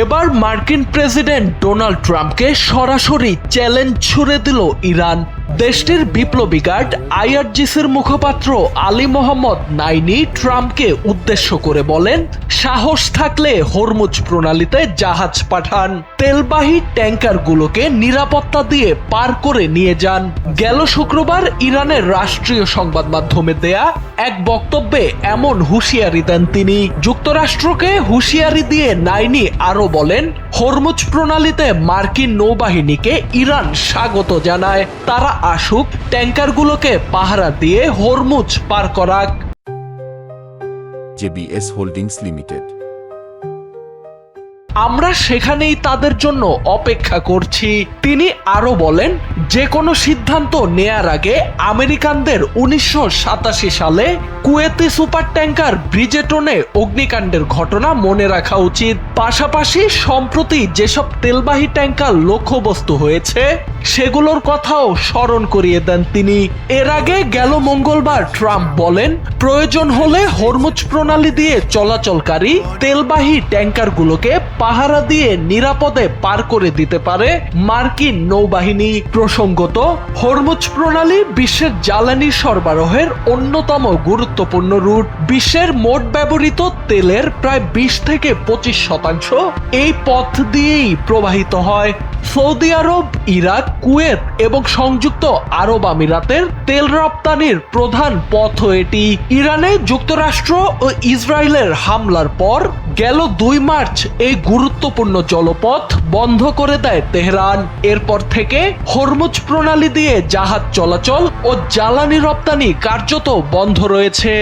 এবার মার্কিন president Donald ট্রাম্পকে সরাসরি চ্যালেঞ্জ ছুড়ে দিল ইরান। দেশটির বিপ্লবী গার্ড আইআরজিসির মুখপাত্র আলী মোহাম্মদ নাইনি ট্রাম্পকে উদ্দেশ্য করে বলেন, সাহস থাকলে হরমুজ প্রণালীতে জাহাজ পাঠান, তেলবাহী ট্যাঙ্কারগুলোকে নিরাপত্তা দিয়ে পার করে নিয়ে যান। গেল শুক্রবার ইরানের রাষ্ট্রীয় সংবাদ মাধ্যমে দেয়া এক বক্তব্যে এমন হুঁশিয়ারি দেন তিনি। যুক্তরাষ্ট্রকে হুঁশিয়ারি দিয়ে নাইনি আরো বলেন, হরমুজ প্রণালীতে মার্কিন নৌবাহিনীকে ইরান স্বাগত জানায়, তারা আসুক, ট্যাঙ্কারগুলোকে পাহারা দিয়ে হরমুজ পার করাক। JBS holdings limited. আমরা সেখানেই তাদের জন্য অপেক্ষা করছি। তিনি আরো বলেন, যে কোনো সিদ্ধান্ত নেয়ার আগে আমেরিকানদের 1987 সালে কুয়েতে সুপার ট্যাঙ্কার ব্রিজেটনে অগ্নিকাণ্ডের ঘটনা মনে রাখা উচিত। পাশাপাশি সম্প্রতি যেসব তেলবাহী ট্যাঙ্কার লক্ষ্যবস্তু হয়েছে সেগুলোর কথাও স্মরণ করিয়ে দেন তিনি। এর আগে গেল মঙ্গলবার ট্রাম্প বলেন, প্রয়োজন হলে হরমুজ প্রণালী দিয়ে চলাচলকারী তেলবাহী ট্যাঙ্কারগুলোকে পাহারা দিয়ে নিরাপদে পার করে দিতে পারে মার্কিন নৌবাহিনী। প্রসঙ্গত, হরমুজ প্রণালী বিশ্বের জ্বালানি সরবরাহের অন্যতম গুরুত্বপূর্ণ রুট। বিশ্বের মোট ব্যবহৃত তেলের প্রায় 20 থেকে 25% এই পথ দিয়েই প্রবাহিত হয়। সৌদি আরব, ইরাক, কুয়েত এবং সংযুক্ত আরব আমিরাতের তেল রপ্তানির প্রধান পথও এটি। ইরানে যুক্তরাষ্ট্র ও ইসরায়েলের হামলার পর গেল 2 মার্চ এই গুরুত্বপূর্ণ জলপথ বন্ধ করে দেয় তেহরান। এরপর থেকে হরমুজ প্রণালী দিয়ে জাহাজ চলাচল ও জ্বালানি রপ্তানি কার্যত বন্ধ রয়েছে।